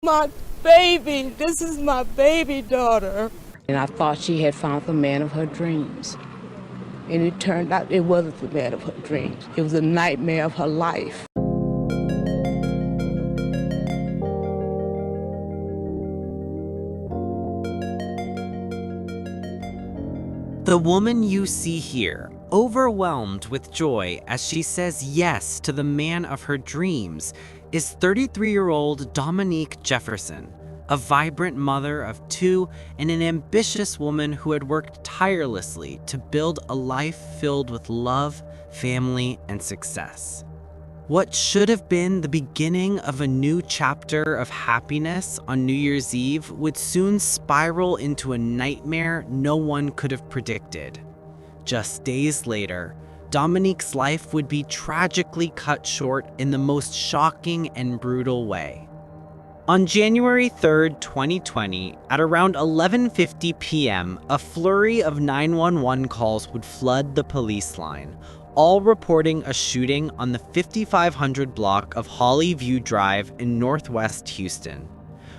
My baby, this is my baby daughter. And I thought she had found the man of her dreams. And it turned out it wasn't the man of her dreams. It was a nightmare of her life. The woman you see here, overwhelmed with joy as she says yes to the man of her dreams, is 33-year-old Dominique Jefferson, a vibrant mother of two and an ambitious woman who had worked tirelessly to build a life filled with love, family, and success. What should have been the beginning of a new chapter of happiness on New Year's Eve would soon spiral into a nightmare no one could have predicted. Just days later, Dominique's life would be tragically cut short in the most shocking and brutal way. On January 3rd, 2020, at around 11:50 p.m., a flurry of 911 calls would flood the police line, all reporting a shooting on the 5500 block of Holly View Drive in northwest Houston.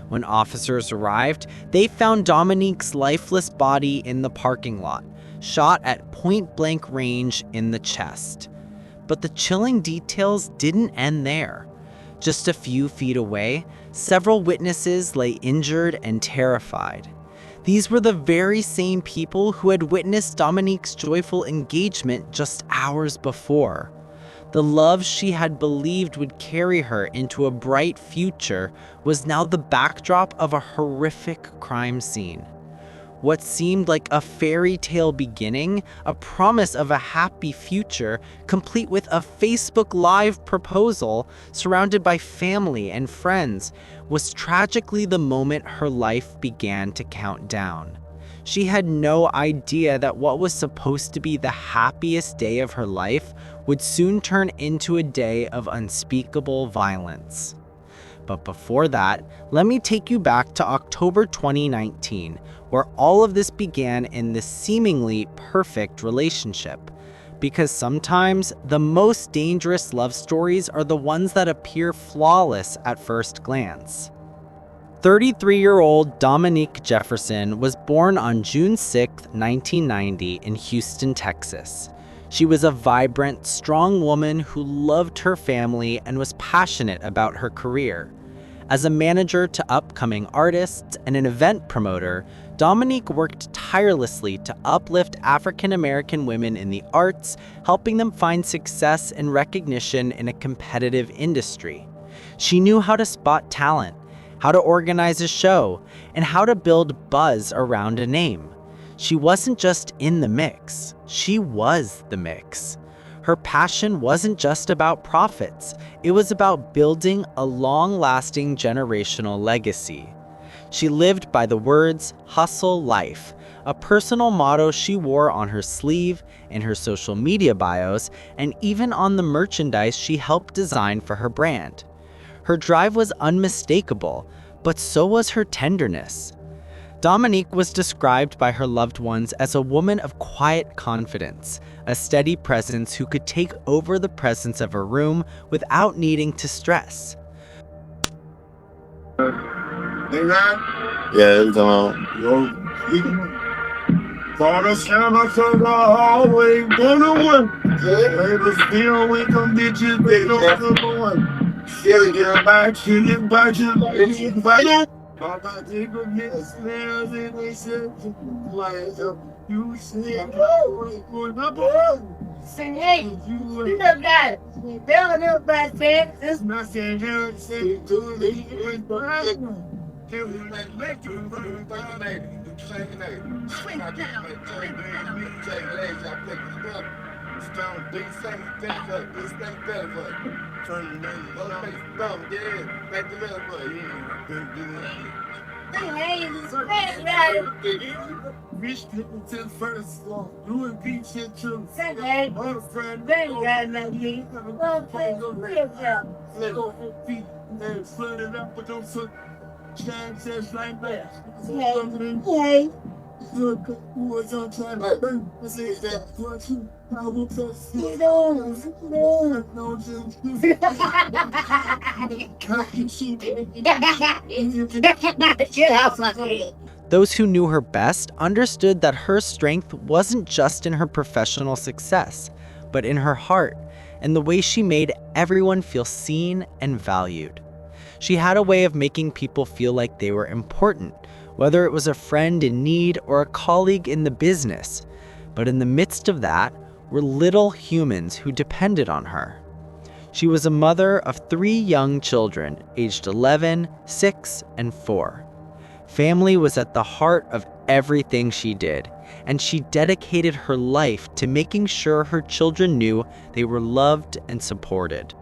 When officers arrived, they found Dominique's lifeless body in the parking lot, shot at point-blank range in the chest. But the chilling details didn't end there. Just a few feet away, several witnesses lay injured and terrified. These were the very same people who had witnessed Dominique's joyful engagement just hours before. The love she had believed would carry her into a bright future was now the backdrop of a horrific crime scene. What seemed like a fairy tale beginning, a promise of a happy future, complete with a Facebook Live proposal surrounded by family and friends, was tragically the moment her life began to count down. She had no idea that what was supposed to be the happiest day of her life would soon turn into a day of unspeakable violence. But before that, let me take you back to October 2019, where all of this began in this seemingly perfect relationship. Because sometimes the most dangerous love stories are the ones that appear flawless at first glance. 33-year-old Dominique Jefferson was born on June 6, 1990 in Houston, Texas. She was a vibrant, strong woman who loved her family and was passionate about her career. As a manager to upcoming artists and an event promoter, Dominique worked tirelessly to uplift African American women in the arts, helping them find success and recognition in a competitive industry. She knew how to spot talent, how to organize a show, and how to build buzz around a name. She wasn't just in the mix, she was the mix. Her passion wasn't just about profits, it was about building a long-lasting generational legacy. She lived by the words, "Hustle Life," a personal motto she wore on her sleeve, in her social media bios, and even on the merchandise she helped design for her brand. Her drive was unmistakable, but so was her tenderness. Dominique was described by her loved ones as a woman of quiet confidence, a steady presence who could take over the presence of a room without needing to stress. Yeah, it's for the summer to the hallway, gonna Baby, still with them bitches, they don't the one. Still get back, she get back, you like Papa, take a minute, snails in they said, you see, going up on. Say, hey, you look at it. They'll look back there. It's not saying here, say, do it, but give me that leg to run by lady. Swing down, swing down. Take legs, I pick it up. Stone, big same thing up. This thing better for you. Turn the name, low face, thumb, yeah. Back the middle for you. Hey, this is bad, Reach people to the first floor. Louis V shit too. Say, hey, My friend, they got like me. Okay, go real down. let go of feet and flood it up with those shine just like that. Hey, Look, who was on time? Let's see that. 1, 2. I will just sit on, no, Those who knew her best understood that her strength wasn't just in her professional success, but in her heart and the way she made everyone feel seen and valued. She had a way of making people feel like they were important, whether it was a friend in need or a colleague in the business. But in the midst of that were little humans who depended on her. She was a mother of 3 young children, aged 11, 6, and 4. Family was at the heart of everything she did, and she dedicated her life to making sure her children knew they were loved and supported.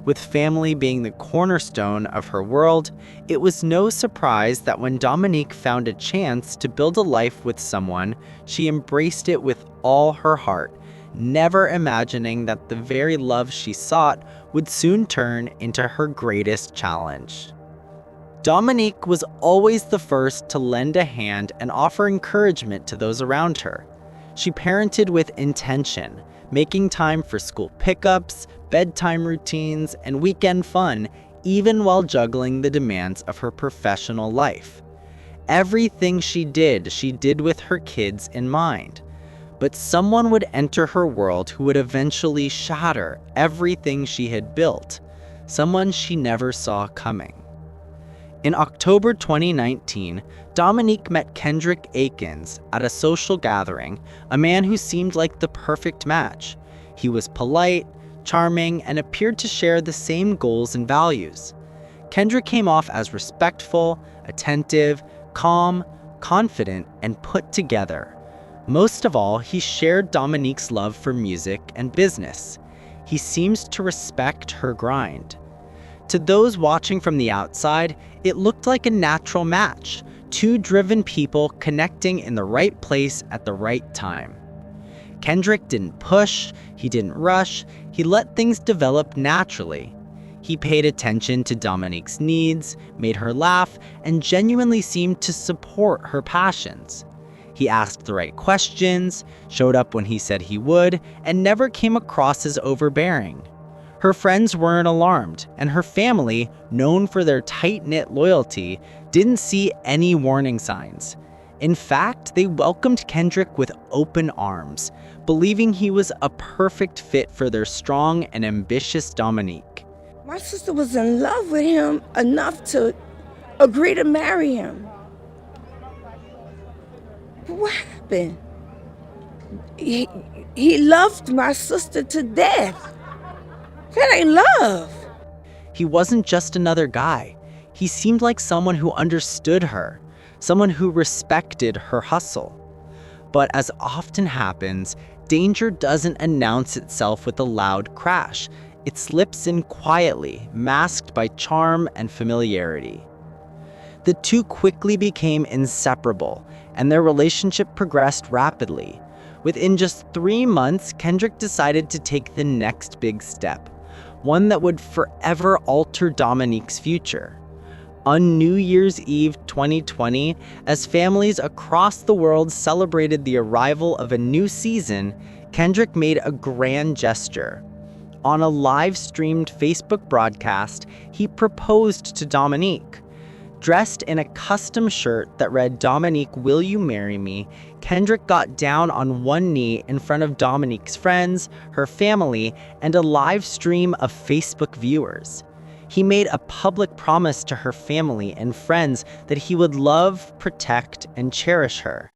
With family being the cornerstone of her world, it was no surprise that when Dominique found a chance to build a life with someone, she embraced it with all her heart, never imagining that the very love she sought would soon turn into her greatest challenge. Dominique was always the first to lend a hand and offer encouragement to those around her. She parented with intention, making time for school pickups, bedtime routines, and weekend fun, even while juggling the demands of her professional life. Everything she did with her kids in mind. But someone would enter her world who would eventually shatter everything she had built, someone she never saw coming. In October 2019, Dominique met Kendrick Akins at a social gathering, a man who seemed like the perfect match. He was polite, charming, and appeared to share the same goals and values. Kendrick came off as respectful, attentive, calm, confident, and put together. Most of all, he shared Dominique's love for music and business. He seems to respect her grind. To those watching from the outside, it looked like a natural match, 2 driven people connecting in the right place at the right time. Kendrick didn't push, he didn't rush, he let things develop naturally. He paid attention to Dominique's needs, made her laugh, and genuinely seemed to support her passions. He asked the right questions, showed up when he said he would, and never came across as overbearing. Her friends weren't alarmed, and her family, known for their tight-knit loyalty, didn't see any warning signs. In fact, they welcomed Kendrick with open arms, believing he was a perfect fit for their strong and ambitious Dominique. My sister was in love with him enough to agree to marry him. But what happened? He loved my sister to death. That ain't love. He wasn't just another guy. He seemed like someone who understood her, someone who respected her hustle. But as often happens, danger doesn't announce itself with a loud crash. It slips in quietly, masked by charm and familiarity. The 2 quickly became inseparable, and their relationship progressed rapidly. Within just 3 months, Kendrick decided to take the next big step, one that would forever alter Dominique's future. On New Year's Eve 2020, as families across the world celebrated the arrival of a new season, Kendrick made a grand gesture. On a live-streamed Facebook broadcast, he proposed to Dominique. Dressed in a custom shirt that read, "Dominique, will you marry me?" Kendrick got down on one knee in front of Dominique's friends, her family, and a live stream of Facebook viewers. He made a public promise to her family and friends that he would love, protect, and cherish her.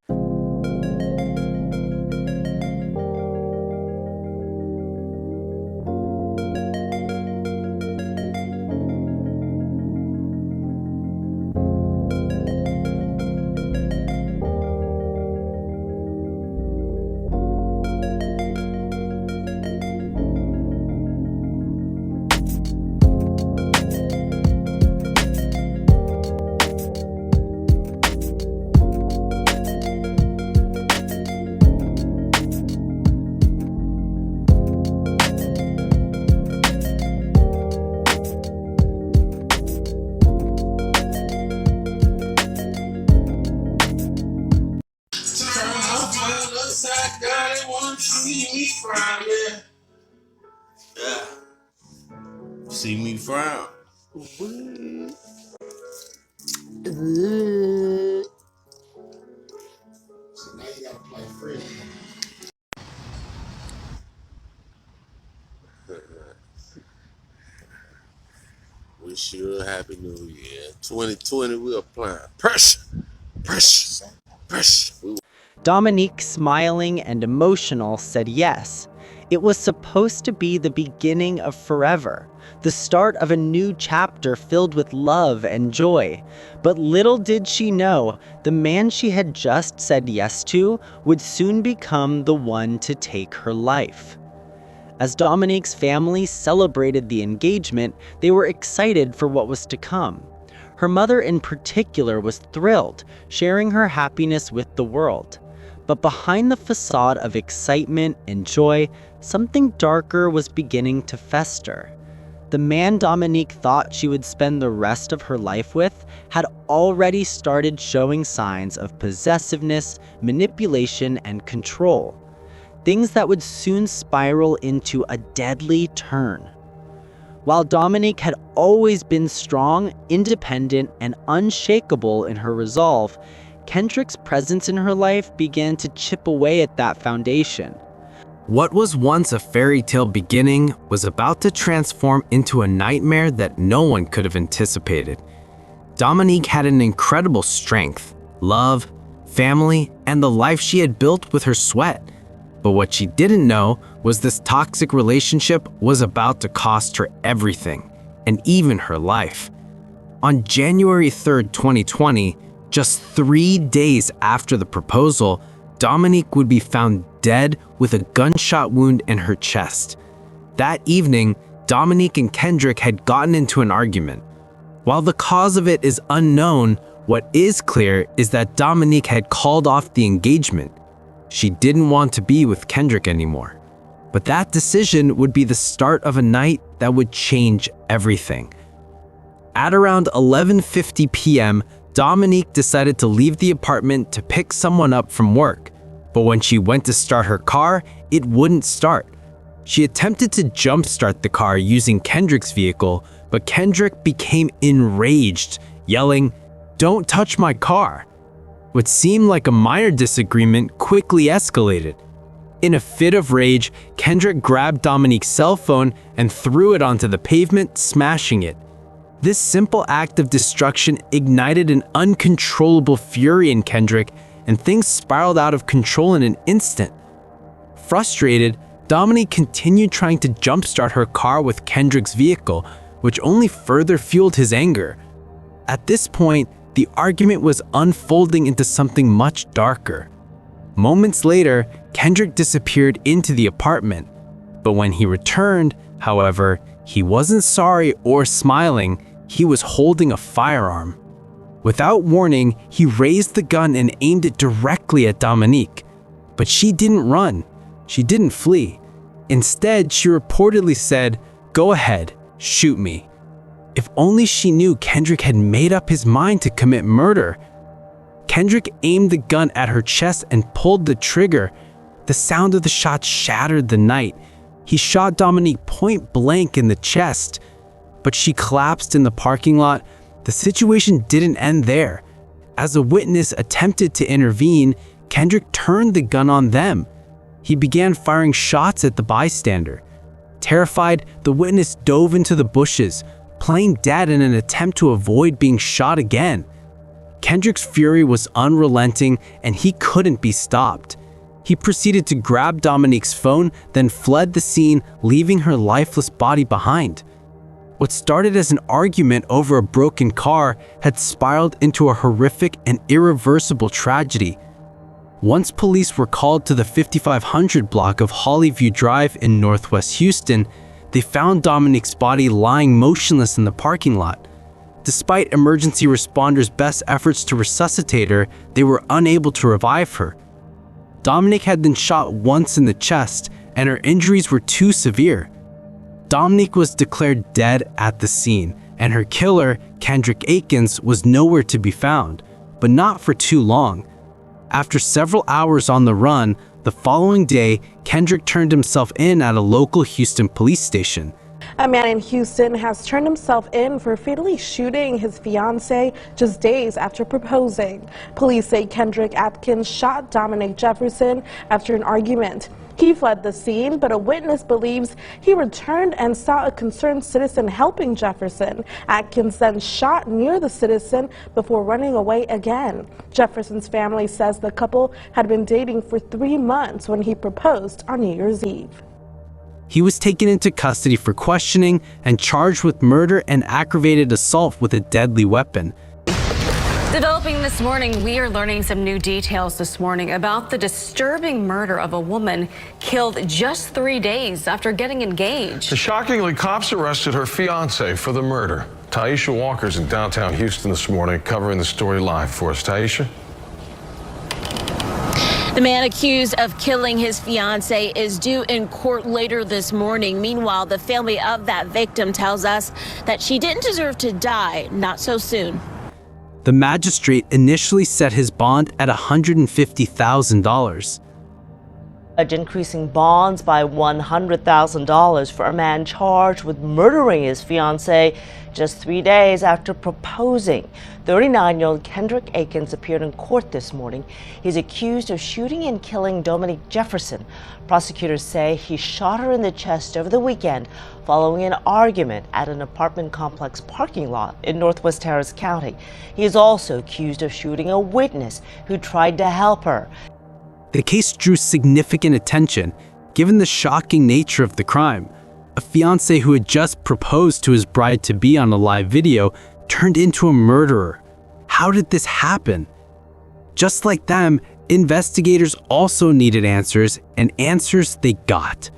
God, they want to see me frown, man. Yeah. See me frown. So now you gotta play free. Wish you a happy new year. 2020, we're applying pressure, pressure, pressure. Dominique, smiling and emotional, said yes. It was supposed to be the beginning of forever, the start of a new chapter filled with love and joy. But little did she know, the man she had just said yes to would soon become the one to take her life. As Dominique's family celebrated the engagement, they were excited for what was to come. Her mother in particular was thrilled, sharing her happiness with the world. But behind the facade of excitement and joy, something darker was beginning to fester. The man Dominique thought she would spend the rest of her life with had already started showing signs of possessiveness, manipulation, and control. Things that would soon spiral into a deadly turn. While Dominique had always been strong, independent, and unshakable in her resolve, Kendrick's presence in her life began to chip away at that foundation. What was once a fairy tale beginning was about to transform into a nightmare that no one could have anticipated. Dominique had an incredible strength, love, family, and the life she had built with her sweat. But what she didn't know was this toxic relationship was about to cost her everything, and even her life. On January 3rd, 2020, just 3 days after the proposal, Dominique would be found dead with a gunshot wound in her chest. That evening, Dominique and Kendrick had gotten into an argument. While the cause of it is unknown, what is clear is that Dominique had called off the engagement. She didn't want to be with Kendrick anymore. But that decision would be the start of a night that would change everything. At around 11:50 p.m., Dominique decided to leave the apartment to pick someone up from work. But when she went to start her car, it wouldn't start. She attempted to jumpstart the car using Kendrick's vehicle, but Kendrick became enraged, yelling, "Don't touch my car." What seemed like a minor disagreement quickly escalated. In a fit of rage, Kendrick grabbed Dominique's cell phone and threw it onto the pavement, smashing it. This simple act of destruction ignited an uncontrollable fury in Kendrick, and things spiraled out of control in an instant. Frustrated, Dominique continued trying to jumpstart her car with Kendrick's vehicle, which only further fueled his anger. At this point, the argument was unfolding into something much darker. Moments later, Kendrick disappeared into the apartment. But when he returned, however, he wasn't sorry or smiling, he was holding a firearm. Without warning, he raised the gun and aimed it directly at Dominique. But she didn't run. She didn't flee. Instead, she reportedly said, "Go ahead, shoot me." If only she knew Kendrick had made up his mind to commit murder. Kendrick aimed the gun at her chest and pulled the trigger. The sound of the shot shattered the night. He shot Dominique point blank in the chest, but she collapsed in the parking lot. The situation didn't end there. As a witness attempted to intervene, Kendrick turned the gun on them. He began firing shots at the bystander. Terrified, the witness dove into the bushes, playing dead in an attempt to avoid being shot again. Kendrick's fury was unrelenting, and he couldn't be stopped. He proceeded to grab Dominique's phone, then fled the scene, leaving her lifeless body behind. What started as an argument over a broken car had spiraled into a horrific and irreversible tragedy. Once police were called to the 5500 block of Hollyview Drive in Northwest Houston, they found Dominique's body lying motionless in the parking lot. Despite emergency responders' best efforts to resuscitate her, they were unable to revive her. Dominique had been shot once in the chest, and her injuries were too severe. Dominique was declared dead at the scene, and her killer, Kendrick Akins, was nowhere to be found, but not for too long. After several hours on the run, the following day, Kendrick turned himself in at a local Houston police station. A man in Houston has turned himself in for fatally shooting his fiancée just days after proposing. Police say Kendrick Atkins shot Dominique Jefferson after an argument. He fled the scene, but a witness believes he returned and saw a concerned citizen helping Jefferson. Atkins then shot near the citizen before running away again. Jefferson's family says the couple had been dating for 3 months when he proposed on New Year's Eve. He was taken into custody for questioning and charged with murder and aggravated assault with a deadly weapon. Developing this morning, we are learning some new details this morning about the disturbing murder of a woman killed just 3 days after getting engaged. Shockingly, cops arrested her fiancé for the murder. Taisha Walker's in downtown Houston this morning, covering the story live for us. Taisha? The man accused of killing his fiancée is due in court later this morning. Meanwhile, the family of that victim tells us that she didn't deserve to die, not so soon. The magistrate initially set his bond at $150,000. Increasing bonds by $100,000 for a man charged with murdering his fiancée just 3 days after proposing. 39-year-old Kendrick Atkins appeared in court this morning. He's accused of shooting and killing Dominique Jefferson. Prosecutors say he shot her in the chest over the weekend following an argument at an apartment complex parking lot in Northwest Harris County. He is also accused of shooting a witness who tried to help her. The case drew significant attention, given the shocking nature of the crime. A fiancé who had just proposed to his bride-to-be on a live video turned into a murderer. How did this happen? Just like them, investigators also needed answers, and answers they got.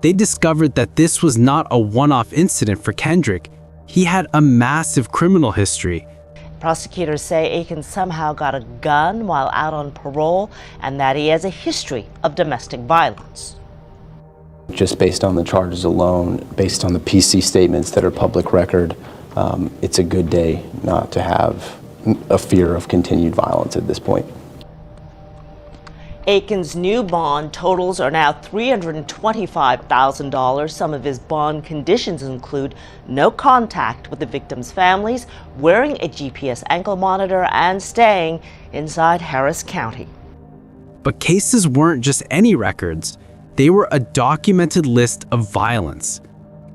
They discovered that this was not a one-off incident for Kendrick. He had a massive criminal history. Prosecutors say Atkins somehow got a gun while out on parole and that he has a history of domestic violence. Just based on the charges alone, based on the PC statements that are public record, it's a good day not to have a fear of continued violence at this point. Atkins' new bond totals are now $325,000. Some of his bond conditions include no contact with the victims' families, wearing a GPS ankle monitor, and staying inside Harris County. But cases weren't just any records. They were a documented list of violence.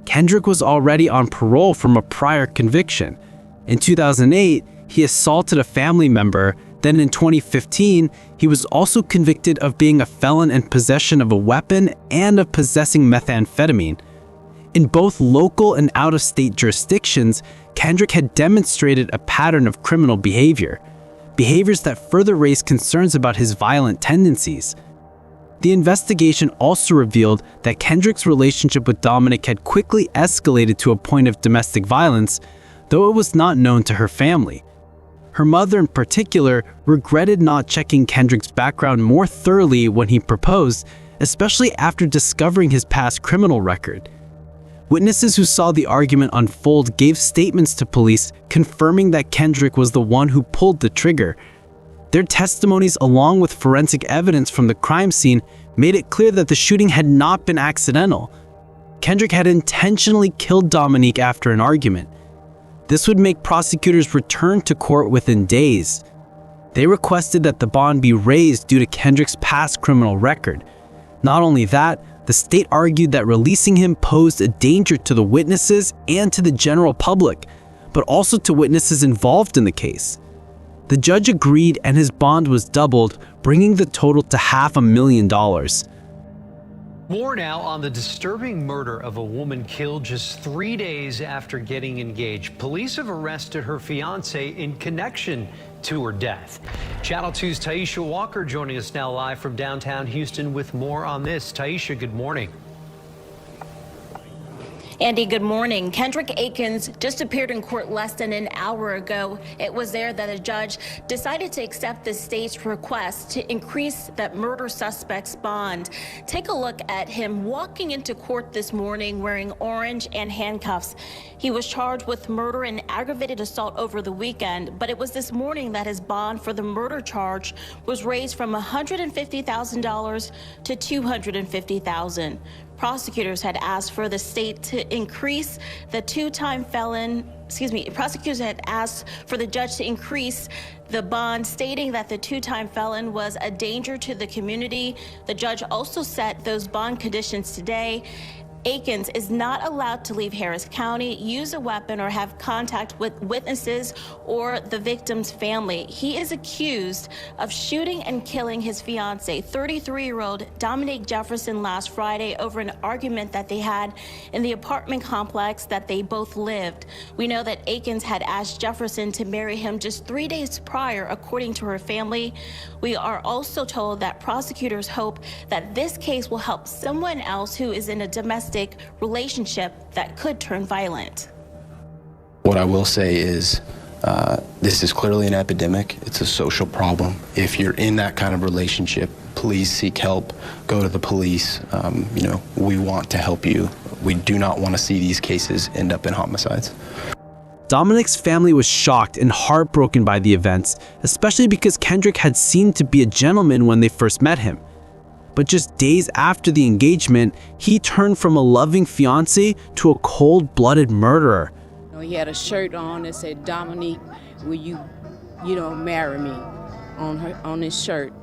Kendrick was already on parole from a prior conviction. In 2008, he assaulted a family member. Then in 2015, he was also convicted of being a felon in possession of a weapon and of possessing methamphetamine. In both local and out-of-state jurisdictions, Kendrick had demonstrated a pattern of criminal behaviors that further raised concerns about his violent tendencies. The investigation also revealed that Kendrick's relationship with Dominique had quickly escalated to a point of domestic violence, though it was not known to her family. Her mother in particular regretted not checking Kendrick's background more thoroughly when he proposed, especially after discovering his past criminal record. Witnesses who saw the argument unfold gave statements to police confirming that Kendrick was the one who pulled the trigger. Their testimonies, along with forensic evidence from the crime scene, made it clear that the shooting had not been accidental. Kendrick had intentionally killed Dominique after an argument. This would make prosecutors return to court within days. They requested that the bond be raised due to Kendrick's past criminal record. Not only that, the state argued that releasing him posed a danger to the witnesses and to the general public, but also to witnesses involved in the case. The judge agreed and his bond was doubled, bringing the total to $500,000. More now on the disturbing murder of a woman killed just 3 days after getting engaged. Police have arrested her fiancé in connection to her death. Channel 2's Taisha Walker joining us now live from downtown Houston with more on this. Taisha, good morning. Andy, good morning. Kendrick Akins just appeared in court less than an hour ago. It was there that a judge decided to accept the state's request to increase that murder suspect's bond. Take a look at him walking into court this morning wearing orange and handcuffs. He was charged with murder and aggravated assault over the weekend, but it was this morning that his bond for the murder charge was raised from $150,000 to $250,000. Prosecutors had asked for the state to increase the prosecutors had asked for the judge to increase the bond, stating that the two-time felon was a danger to the community. The judge also set those bond conditions today. Akins is not allowed to leave Harris County, use a weapon, or have contact with witnesses or the victim's family. He is accused of shooting and killing his fiancée, 33-year-old Dominique Jefferson, last Friday over an argument that they had in the apartment complex that they both lived. We know that Akins had asked Jefferson to marry him just 3 days prior, according to her family. We are also told that prosecutors hope that this case will help someone else who is in a domestic relationship that could turn violent. What I will say is this is clearly an epidemic. It's a social problem. If you're in that kind of relationship, please seek help. Go to the police. We want to help you. We do not want to see these cases end up in homicides. Dominique's family was shocked and heartbroken by the events, especially because Kendrick had seemed to be a gentleman when they first met him. But just days after the engagement, he turned from a loving fiancé to a cold-blooded murderer. He had a shirt on that said, "Dominique, will you marry me?" on his shirt.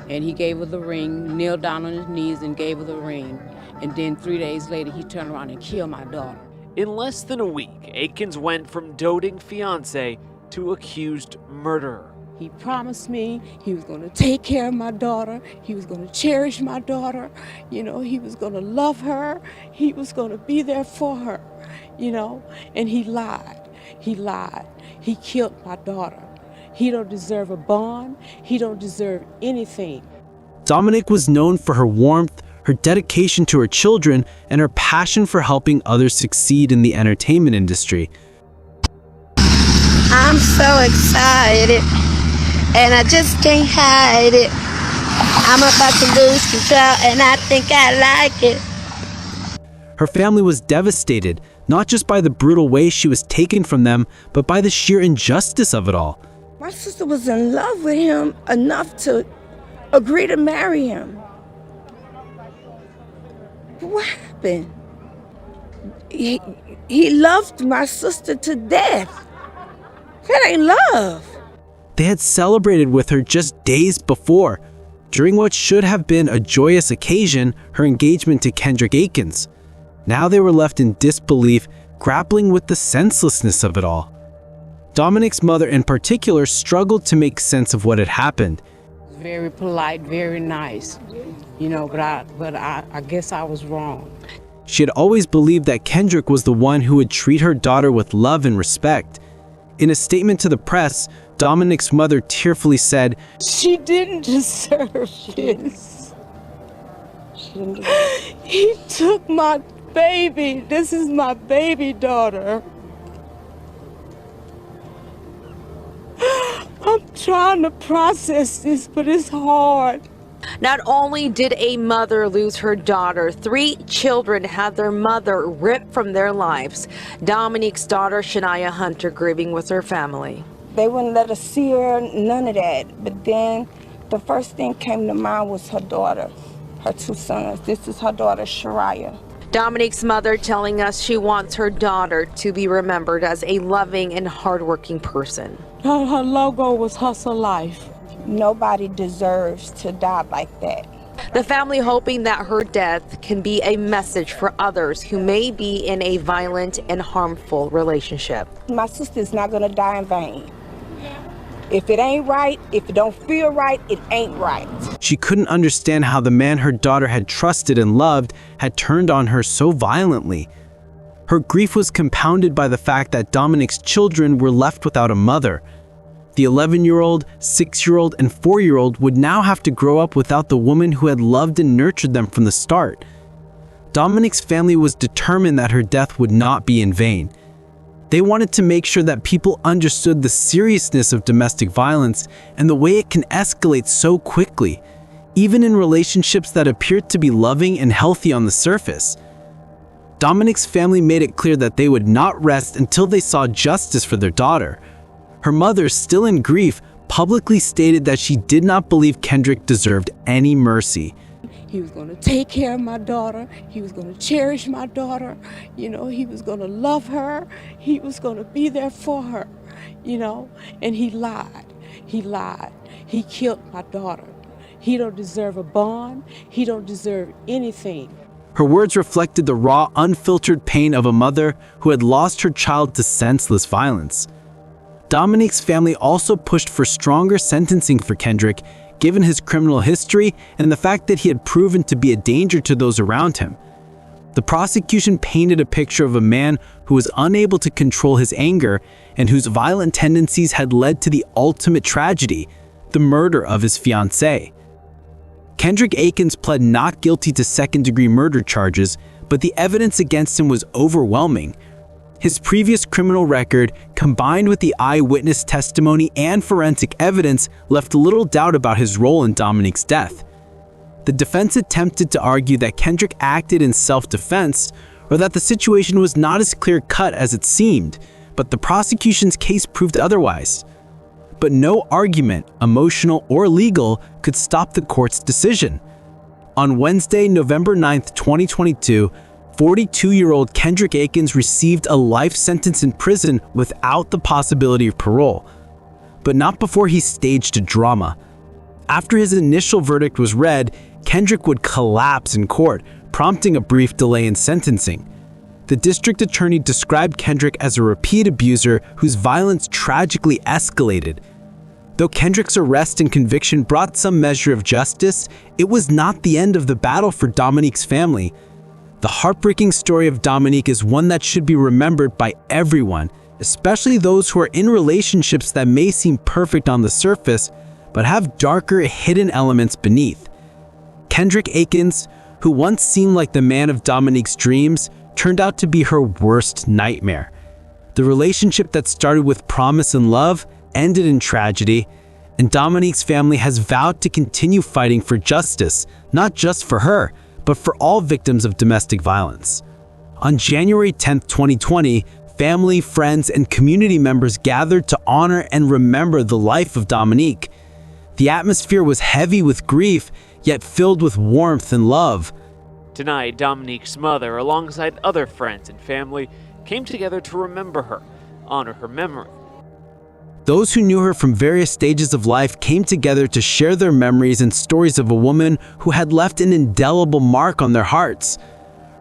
And he gave her the ring, kneeled down on his knees and gave her the ring. And then 3 days later, he turned around and killed my daughter. In less than a week, Akins went from doting fiancé to accused murderer. He promised me he was going to take care of my daughter. He was going to cherish my daughter. He was going to love her. He was going to be there for her, and he lied. He lied. He killed my daughter. He don't deserve a bond. He don't deserve anything. Dominique was known for her warmth, her dedication to her children, and her passion for helping others succeed in the entertainment industry. I'm so excited, and I just can't hide it. I'm about to lose control, and I think I like it. Her family was devastated, not just by the brutal way she was taken from them, but by the sheer injustice of it all. My sister was in love with him enough to agree to marry him. What happened? He loved my sister to death. That ain't love. They had celebrated with her just days before, during what should have been a joyous occasion, her engagement to Kendrick Akins. Now they were left in disbelief, grappling with the senselessness of it all. Dominique's mother in particular struggled to make sense of what had happened. Very polite, very nice, but I guess I was wrong. She had always believed that Kendrick was the one who would treat her daughter with love and respect. In a statement to the press, Dominique's mother tearfully said, "She didn't deserve this. He took my baby. This is my baby daughter. I'm trying to process this, but it's hard." Not only did a mother lose her daughter, 3 children had their mother ripped from their lives. Dominique's daughter, Shania Hunter, grieving with her family. They wouldn't let us see her, none of that. But then the first thing came to mind was her daughter, her 2 sons. This is her daughter, Shariah. Dominique's mother telling us she wants her daughter to be remembered as a loving and hardworking person. Her logo was Hustle Life. Nobody deserves to die like that. The family hoping that her death can be a message for others who may be in a violent and harmful relationship. My sister's not gonna die in vain. If it ain't right, if it don't feel right, it ain't right. She couldn't understand how the man her daughter had trusted and loved had turned on her so violently. Her grief was compounded by the fact that Dominique's children were left without a mother. The 11-year-old, 6-year-old, and 4-year-old would now have to grow up without the woman who had loved and nurtured them from the start. Dominique's family was determined that her death would not be in vain. They wanted to make sure that people understood the seriousness of domestic violence and the way it can escalate so quickly, even in relationships that appeared to be loving and healthy on the surface. Dominique's family made it clear that they would not rest until they saw justice for their daughter. Her mother, still in grief, publicly stated that she did not believe Kendrick deserved any mercy. He was going to take care of my daughter. He was going to cherish my daughter. He was going to love her. He was going to be there for her, and he lied. He lied. He killed my daughter. He don't deserve a bond. He don't deserve anything. Her words reflected the raw, unfiltered pain of a mother who had lost her child to senseless violence. Dominique's family also pushed for stronger sentencing for Kendrick, given his criminal history and the fact that he had proven to be a danger to those around him. The prosecution painted a picture of a man who was unable to control his anger and whose violent tendencies had led to the ultimate tragedy, the murder of his fiancée. Kendrick Akins pled not guilty to second-degree murder charges, but the evidence against him was overwhelming. His previous criminal record, combined with the eyewitness testimony and forensic evidence, left little doubt about his role in Dominique's death. The defense attempted to argue that Kendrick acted in self-defense, or that the situation was not as clear-cut as it seemed, but the prosecution's case proved otherwise. But no argument, emotional or legal, could stop the court's decision. On Wednesday, November 9, 2022, 42-year-old Kendrick Akins received a life sentence in prison without the possibility of parole, but not before he staged a drama. After his initial verdict was read, Kendrick would collapse in court, prompting a brief delay in sentencing. The district attorney described Kendrick as a repeat abuser whose violence tragically escalated. Though Kendrick's arrest and conviction brought some measure of justice, it was not the end of the battle for Dominique's family. The heartbreaking story of Dominique is one that should be remembered by everyone, especially those who are in relationships that may seem perfect on the surface, but have darker, hidden elements beneath. Kendrick Akins, who once seemed like the man of Dominique's dreams, turned out to be her worst nightmare. The relationship that started with promise and love ended in tragedy, and Dominique's family has vowed to continue fighting for justice, not just for her, but for all victims of domestic violence. On January 10, 2020, family, friends, and community members gathered to honor and remember the life of Dominique. The atmosphere was heavy with grief, yet filled with warmth and love. Tonight, Dominique's mother, alongside other friends and family, came together to remember her, honor her memory. Those who knew her from various stages of life came together to share their memories and stories of a woman who had left an indelible mark on their hearts.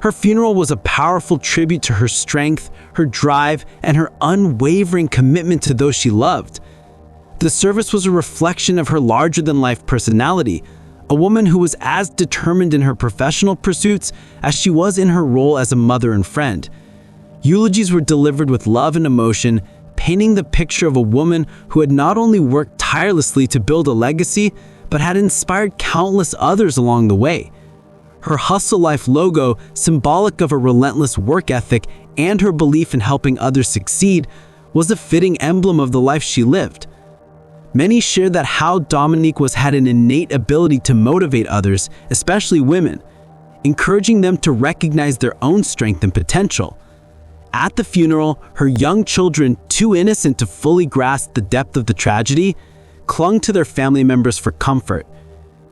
Her funeral was a powerful tribute to her strength, her drive, and her unwavering commitment to those she loved. The service was a reflection of her larger-than-life personality, a woman who was as determined in her professional pursuits as she was in her role as a mother and friend. Eulogies were delivered with love and emotion, painting the picture of a woman who had not only worked tirelessly to build a legacy, but had inspired countless others along the way. Her Hustle Life logo, symbolic of her relentless work ethic and her belief in helping others succeed, was a fitting emblem of the life she lived. Many shared that how Dominique had an innate ability to motivate others, especially women, encouraging them to recognize their own strength and potential. At the funeral, her young children, too innocent to fully grasp the depth of the tragedy, clung to their family members for comfort.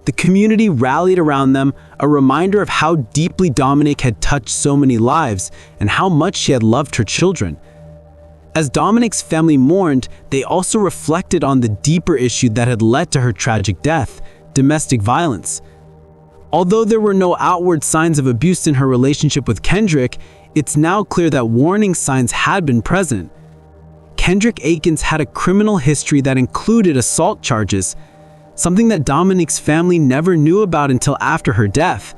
The community rallied around them, a reminder of how deeply Dominique had touched so many lives and how much she had loved her children. As Dominique's family mourned, they also reflected on the deeper issue that had led to her tragic death: domestic violence. Although there were no outward signs of abuse in her relationship with Kendrick, it's now clear that warning signs had been present. Kendrick Akins had a criminal history that included assault charges, something that Dominique's family never knew about until after her death.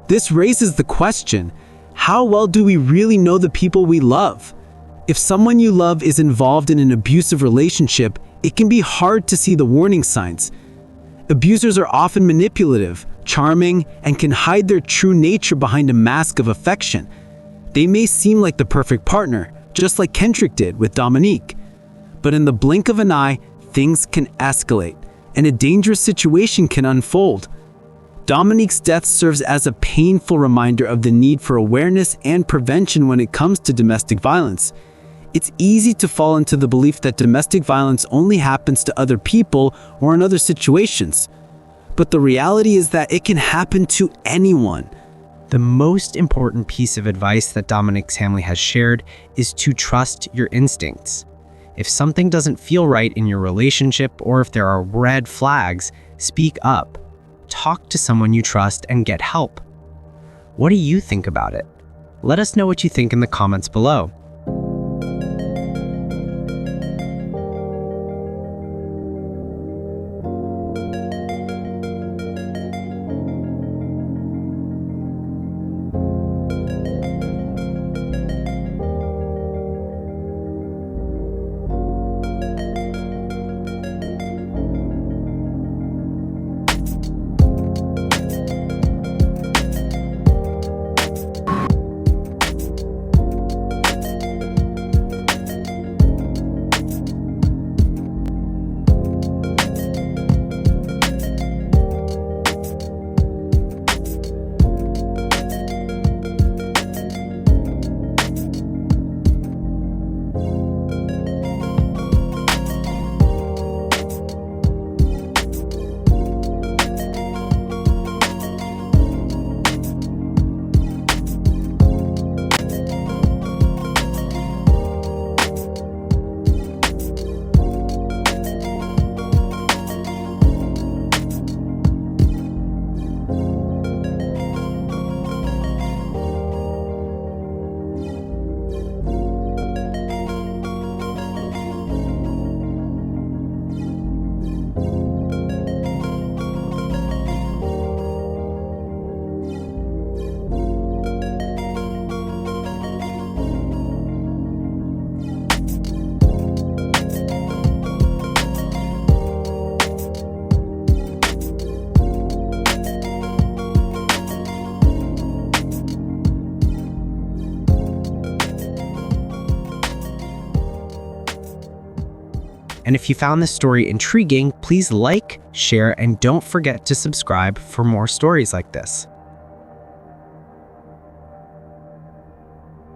This raises the question, how well do we really know the people we love? If someone you love is involved in an abusive relationship, it can be hard to see the warning signs. Abusers are often manipulative, charming, and can hide their true nature behind a mask of affection. They may seem like the perfect partner, just like Kendrick did with Dominique. But in the blink of an eye, things can escalate, and a dangerous situation can unfold. Dominique's death serves as a painful reminder of the need for awareness and prevention when it comes to domestic violence. It's easy to fall into the belief that domestic violence only happens to other people or in other situations. But the reality is that it can happen to anyone. The most important piece of advice that Dominique's family has shared is to trust your instincts. If something doesn't feel right in your relationship or if there are red flags, speak up. Talk to someone you trust and get help. What do you think about it? Let us know what you think in the comments below. And if you found this story intriguing, please like, share, and don't forget to subscribe for more stories like this.